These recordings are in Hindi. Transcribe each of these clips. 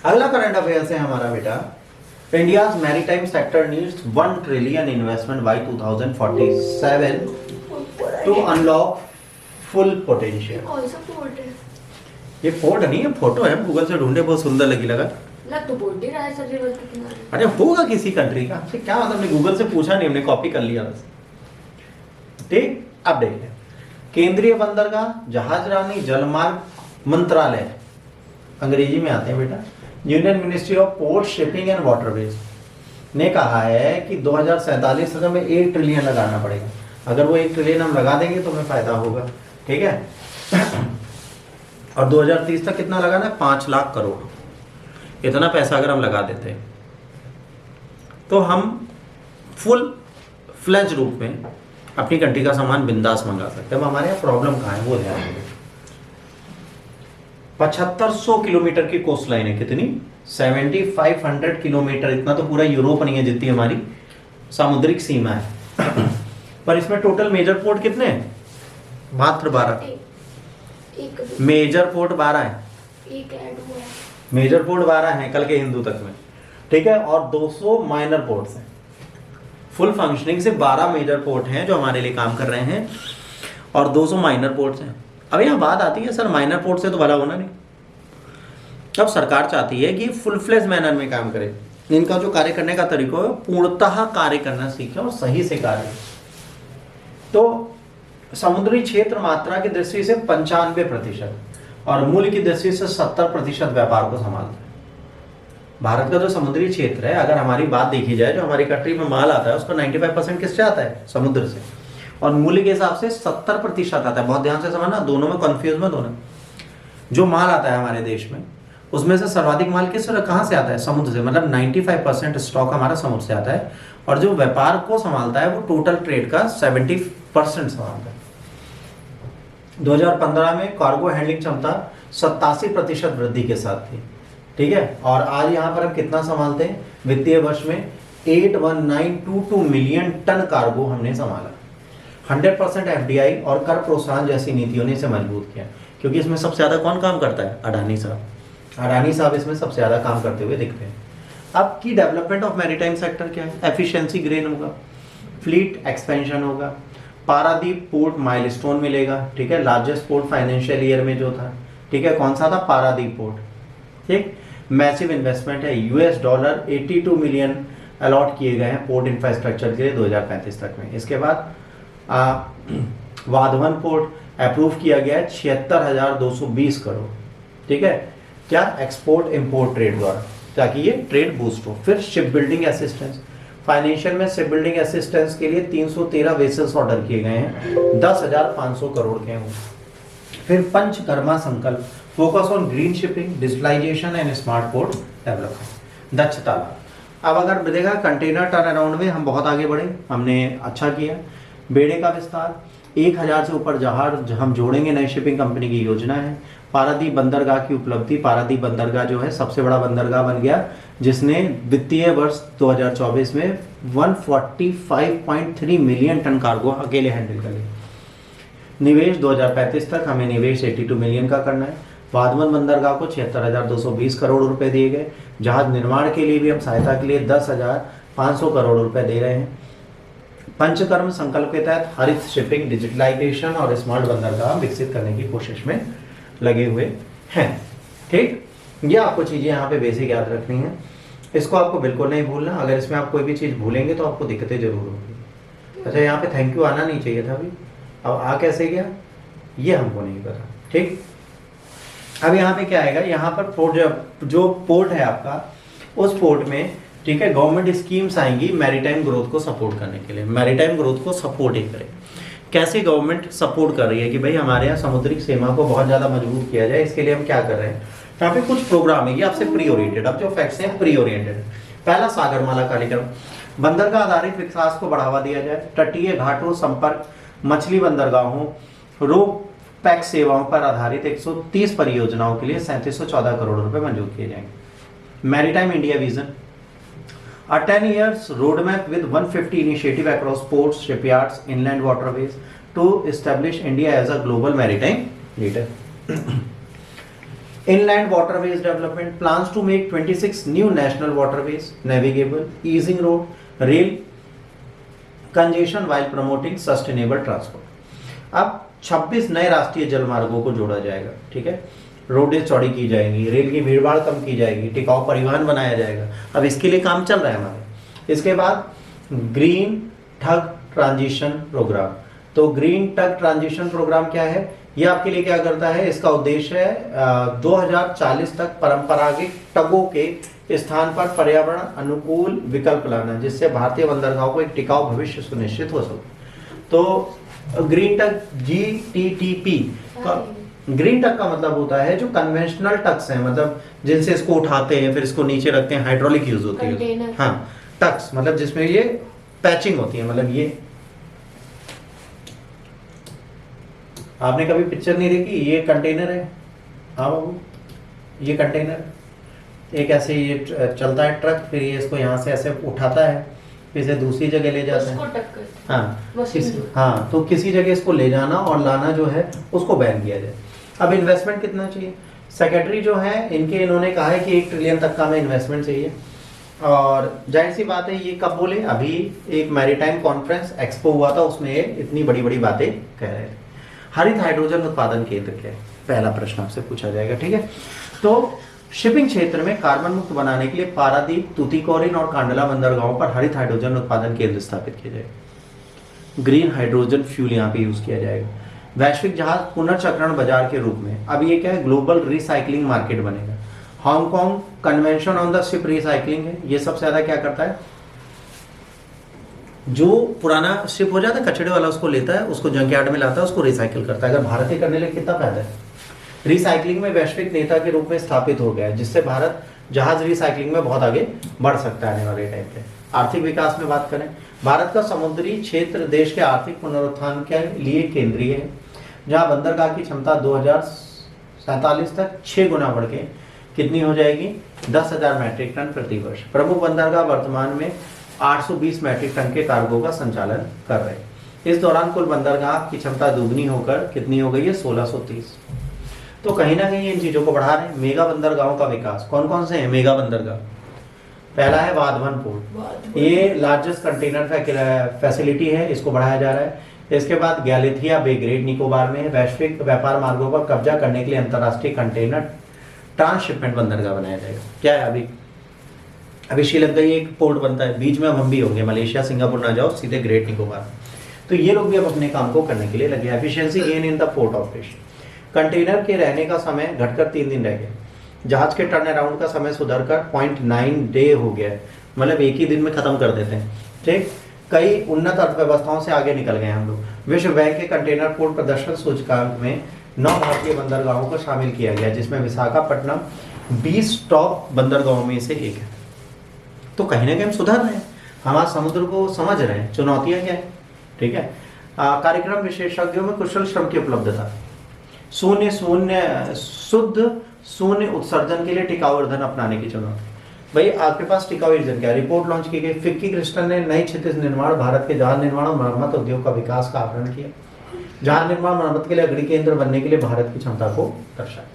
अगला करंट अफेयर्स है हमारा बेटा, India's maritime sector needs 1 trillion investment by 2047 to unlock full potential. कौन सा पोर्ट है? ये पोर्ट नहीं है, फोटो है, गूगल से ढूंढे, बहुत सुंदर लगा। लग तो पोर्ट ही रहा है सर रिवर के किनारे। अरे होगा किसी कंट्री का, आपसे क्या मतलब, हमने गूगल से पूछा नहीं, हमने कॉपी कर लिया बस। ठीक, अब देखिए, केंद्रीय बंदरगाह, जहाजरानी, जलमार्ग मंत्रालय, अंग्रेजी में आते हैं बेटा, union ministry of port, shipping and waterways ने कहा है कि 2047 तक हमें 1 ट्रिलियन लगाना पड़ेगा। अगर वो 1 ट्रिलियन हम लगा देंगे तो हमें फायदा होगा, ठीक है। और 2030 तक कितना लगाना है? 5 लाख करोड़। इतना पैसा अगर हम लगा देते हैं तो हम फुल फ्लेज रूप में अपनी कंट्री का सामान बिंदास मंगा सकते हैं। अब हमारे यहाँ प्रॉब्लम कहाँ है वो ध्यान दें। 7500 किलोमीटर की कोस्ट लाइन है, कितनी? 7500 किलोमीटर। इतना तो पूरा यूरोप नहीं है जितनी हमारी सामुद्रिक सीमा है। पर इसमें टोटल मेजर पोर्ट कितने हैं? मात्र 12। मेजर पोर्ट 12 है, एक ऐड हुआ है। मेजर पोर्ट 12 है कल के हिंदू तक में, ठीक है। और 200 माइनर पोर्ट्स हैं। फुल फंक्शनिंग से 12 मेजर पोर्ट हैं जो हमारे लिए काम कर रहे हैं और 200 माइनर पोर्ट्स हैं। अब यहाँ बात आती है, सर माइनर पोर्ट से तो भला होना नहीं। अब सरकार चाहती है कि फुल फ्लेज मैनर में काम करे, इनका जो कार्य करने का तरीका है पूर्णतः कार्य करना सीखे और सही से कार्य। तो समुद्री क्षेत्र मात्रा की दृष्टि से 95% और मूल्य की दृष्टि से 70% व्यापार को संभालता है। भारत का जो समुद्री क्षेत्र है, अगर हमारी बात देखी जाए, जो हमारी कंट्री में माल आता है उसका 95% किससे आता है? समुद्र से। और मूल्य के हिसाब से 70% आता है। बहुत ध्यान से समझना, दोनों में कंफ्यूज मत होना। जो माल आता है हमारे देश में उसमें से सर्वाधिक माल किस कहाँ से आता है? समुद्र से। मतलब 95% स्टॉक हमारा समुद्र से आता है। और जो व्यापार को संभालता है वो टोटल ट्रेड का 70% संभालता है। 2015 में कार्गो हैंडलिंग क्षमता 87% वृद्धि के साथ थी, ठीक है। और आज यहाँ पर हम कितना संभालते हैं? वित्तीय वर्ष में 81922 मिलियन टन कार्गो हमने संभाला। 100% एफडीआई और कर प्रोत्साहन जैसी नीतियों ने इसे मजबूत किया, क्योंकि इसमें सबसे ज्यादा कौन काम करता है? अडानी साहब। अडानी साहब इसमें सबसे ज्यादा काम करते हुए दिखते हैं। अब की डेवलपमेंट ऑफ मैरीटाइम सेक्टर क्या है? एफिशिएंसी गेन होगा, फ्लीट एक्सपेंशन होगा, पारादीप पोर्ट माइलस्टोन मिलेगा, ठीक है। लार्जेस्ट पोर्ट फाइनेंशियल ईयर में जो था, ठीक है, कौन सा था? पारादीप पोर्ट, ठीक। मैसिव इन्वेस्टमेंट है, $82 मिलियन अलॉट किए गए हैं पोर्ट इंफ्रास्ट्रक्चर के लिए 2035 तक में। इसके बाद वाधवन पोर्ट अप्रूव किया गया है 76,220 करोड़, ठीक है। क्या? एक्सपोर्ट इंपोर्ट ट्रेड द्वारा, ताकि ये ट्रेड बूस्ट हो। फिर शिप बिल्डिंग असिस्टेंस, फाइनेंशियल में शिप बिल्डिंग असिस्टेंस के लिए 313 वेसल्स ऑर्डर किए गए हैं, 10,500 करोड़ के हैं। फिर Panchkarma Sankalp, focus on green shipping, digitalization and smart port development, दक्षता। अब अगर देखा कंटेनर टर्न अराउंड में हम बहुत आगे बढ़े, हमने अच्छा किया। बेड़े का विस्तार, 1000 से ऊपर जहाज हम जोड़ेंगे, नई शिपिंग कंपनी की योजना है। पारादीप बंदरगाह की उपलब्धि, पारादीप बंदरगाह जो है सबसे बड़ा बंदरगाह बन गया, जिसने वित्तीय वर्ष 2024 में 145.3 मिलियन टन कार्गो अकेले हैंडल कर लिया। निवेश 2035 तक हमें निवेश 82 मिलियन का करना है। वाधवन बंदरगाह को 76,220 करोड़ रुपए दिए गए। जहाज निर्माण के लिए भी हम सहायता के लिए 10,500 करोड़ रुपए दे रहे हैं। पंचकर्म संकल्प के तहत हरित शिपिंग, डिजिटलाइजेशन और स्मार्ट बंदरगाह विकसित करने की कोशिश में लगे हुए हैं, ठीक। ये आपको चीजें यहाँ पे बेसिक याद रखनी है, इसको आपको बिल्कुल नहीं भूलना। अगर इसमें आप कोई भी चीज भूलेंगे तो आपको दिक्कतें जरूर होंगी। अच्छा, यहाँ पे थैंक यू आना नहीं चाहिए था अभी, अब आ कैसे गया ये हमको नहीं पता, ठीक। अब यहाँ पे क्या आएगा? यहाँ पर पोर्ट, जो पोर्ट है आपका, उस पोर्ट में, ठीक है, गवर्नमेंट स्कीम्स आएंगी मैरीटाइम ग्रोथ को सपोर्ट करने के लिए। मैरीटाइम ग्रोथ को सपोर्ट ही करें। कैसे गवर्नमेंट सपोर्ट कर रही है कि भाई हमारे यहाँ समुद्री सीमा को बहुत ज्यादा मजबूत किया जाए, इसके लिए हम क्या कर रहे हैं? यहाँ पे कुछ प्रोग्राम है, ये आपसे प्री ओरिएंटेड। अब जो फैक्ट्स हैं प्री ओरिएंटेड। पहला, सागरमाला कार्यक्रम, बंदरगाह आधारित विकास को बढ़ावा दिया जाए। तटीय घाटों संपर्क, मछली बंदरगाहों, रो पैक सेवाओं पर आधारित 130 परियोजनाओं के लिए 3714 करोड़ रुपए मंजूर किए जाएंगे। Maritime India vision, A 10 years roadmap with 150 initiative across ports, shipyards, inland waterways to establish India as a global maritime leader. Inland waterways development plans to make 26 new national waterways navigable, easing road rail congestion while promoting sustainable transport. अब 26 नए राष्ट्रीय जलमार्गों को जोड़ा जाएगा, ठीक है। रोडें चौड़ी की जाएंगी, रेल की भीड़भाड़ कम की जाएगी, टिकाऊ परिवहन बनाया जाएगा। अब इसके लिए काम चल रहा है हमारे। इसके बाद ग्रीन ठग ट्रांजिशन प्रोग्राम। तो ग्रीन टग ट्रांजिशन प्रोग्राम क्या है? ये आपके लिए क्या करता है? इसका उद्देश्य है 2040 तक परंपरागत टगों के स्थान पर पर्यावरण अनुकूल विकल्प लाना, जिससे भारतीय बंदरगाहों को एक टिकाऊ भविष्य सुनिश्चित हो सके। तो ग्रीन टग GTTP का ग्रीन टग का मतलब होता है जो कन्वेंशनल टग्स हैं, मतलब जिनसे इसको उठाते हैं फिर इसको नीचे रखते हैं, हाइड्रोलिक यूज होती है। हाँ, टग्स मतलब जिसमें ये पैचिंग होती है, मतलब ये आपने कभी पिक्चर नहीं देखी? ये कंटेनर है, हाँ बाबू, ये कंटेनर एक ऐसे ये चलता है ट्रक, फिर ये इसको यहाँ से ऐसे उठाता है, फिर इसे दूसरी जगह ले जाता है। हाँ, तो किसी जगह इसको ले जाना और लाना जो है उसको बैन किया जाए। अब इन्वेस्टमेंट कितना चाहिए? सेक्रेटरी जो है इन्होंने कहा है कि 1 ट्रिलियन तक का हमें इन्वेस्टमेंट चाहिए। और जाहिर सी बात है, ये कब बोले? अभी एक मैरीटाइम कॉन्फ्रेंस एक्सपो हुआ था, उसमें इतनी बड़ी बड़ी बातें कह रहे थे। हरित हाइड्रोजन उत्पादन केंद्र क्या है? पहला प्रश्न आपसे पूछा जाएगा, ठीक है। तो शिपिंग क्षेत्र में कार्बन मुक्त बनाने के लिए पारादीप, तूतीकोरिन और कांडला बंदरगाहों पर हरित हाइड्रोजन उत्पादन केंद्र स्थापित किया जाएगा। ग्रीन हाइड्रोजन फ्यूल यहाँ पे यूज किया जाएगा। वैश्विक जहाज पुनर्चक्रण बाजार के रूप में अब ये क्या है? ग्लोबल रिसाइकलिंग मार्केट बनेगा। Hong Kong convention on the ship recycling है, ये सबसे ज्यादा क्या करता है? जो पुराना शिप हो जाता है कचड़े वाला, उसको लेता है, उसको जंकयार्ड में लाता है, उसको रिसाइकिल करता है। अगर भारत ही करने लगे कितना फायदा है। रिसाइकलिंग में वैश्विक नेता के रूप में स्थापित हो गया है, जिससे भारत जहाज रिसाइकलिंग में बहुत आगे बढ़ सकता है आने वाले टाइम पे। आर्थिक विकास में बात करें, भारत का समुद्री क्षेत्र देश के आर्थिक पुनरुत्थान के लिए केंद्रीय है, जहां बंदरगाह की क्षमता 2047 तक 6 गुना बढ़ के कितनी हो जाएगी? 10,000 मैट्रिक टन प्रति वर्ष। प्रमुख बंदरगाह वर्तमान में 820 मैट्रिक टन के कार्गो का संचालन कर रहे हैं। इस दौरान कुल बंदरगाह की क्षमता दुगनी होकर कितनी हो गई है? 1630। तो कहीं ना कहीं इन चीजों को बढ़ा रहे हैं। मेगा बंदरगाहों का विकास कौन कौन से हैं? मेगा बंदरगाह पहला है वाधवन पोर्ट, ये लार्जेस्ट कंटेनर फैसिलिटी है, इसको बढ़ाया जा रहा है। इसके बाद गैलेथिया बे ग्रेट निकोबार में वैश्विक व्यापार मार्गों पर कब्जा करने के लिए अंतर्राष्ट्रीय कंटेनर ट्रांसशिपमेंट बंदरगाह बनाया जाएगा। क्या है? अभी श्रीलंका ही एक पोर्ट बनता है, बीच में अब हम भी होंगे, मलेशिया सिंगापुर ना जाओ, सीधे ग्रेट निकोबार। तो ये लोग भी अब अपने काम को करने के लिए लगे। Efficiency gain in the port operation, container के रहने का समय घटकर 3 दिन रह गया। जहाज के टर्न अराउंड का समय सुधरकर 0.9 डे हो गया है, मतलब एक ही दिन में खत्म कर देते हैं, ठीक। कई उन्नत अर्थव्यवस्थाओं से आगे निकल गए हम लोग। विश्व बैंक के कंटेनर पोर्ट प्रदर्शन सूचकांक में 9 भारतीय बंदरगाहों को शामिल किया गया, जिसमें विशाखापट्टनम 20 टॉप बंदरगाहों में से एक है। तो कहीं ना कहीं हम सुधार रहे हैं, हमारे समुद्र को समझ रहे हैं, चुनौतियां क्या है, ठीक है। कार्यक्रम विशेषज्ञों में कुशल श्रम की उपलब्धता, शुद्ध शून्य उत्सर्जन के लिए टिकाऊ ईंधन अपनाने की चुनौती। भाई आपके पास टिकाऊ ईंधन क्या? रिपोर्ट लॉन्च की गई। फिक्की क्रिस्टन ने नई क्षितिज निर्माण भारत के जहाज निर्माण और मरम्मत उद्योग का विकास का आकलन किया। जहाज निर्माण मरम्मत के लिए अग्रणी केंद्र बनने के लिए भारत की क्षमता को दर्शाया।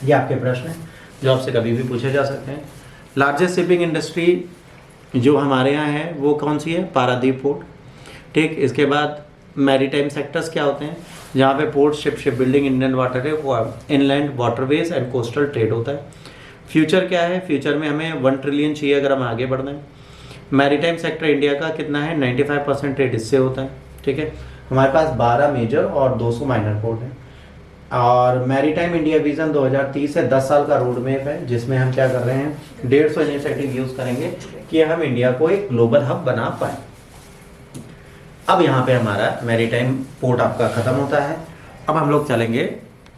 ये आपके प्रश्न है जो आपसे कभी भी पूछे जा सकते हैं। लार्जेस्ट शिपिंग इंडस्ट्री जो हमारे यहाँ है वो कौन सी है? पारादीप पोर्ट, ठीक। इसके बाद मैरीटाइम सेक्टर्स क्या होते हैं? जहाँ पे port, ship building, Indian water है, inland waterways and coastal trade होता है। फ्यूचर क्या है? फ्यूचर में हमें 1 ट्रिलियन चाहिए अगर हम आगे बढ़ना है। मैरीटाइम सेक्टर इंडिया का कितना है? 95% ट्रेड इससे होता है, ठीक है। हमारे पास 12 मेजर और 200 माइनर पोर्ट हैं। और मैरीटाइम इंडिया विजन 2030 से 10 साल का रोड मैप है, जिसमें हम क्या कर रहे हैं? 150 इनिशिएटिव यूज करेंगे कि हम इंडिया को एक ग्लोबल हब बना पाए। अब यहाँ पे हमारा मैरीटाइम पोर्ट आपका खत्म होता है। अब हम लोग चलेंगे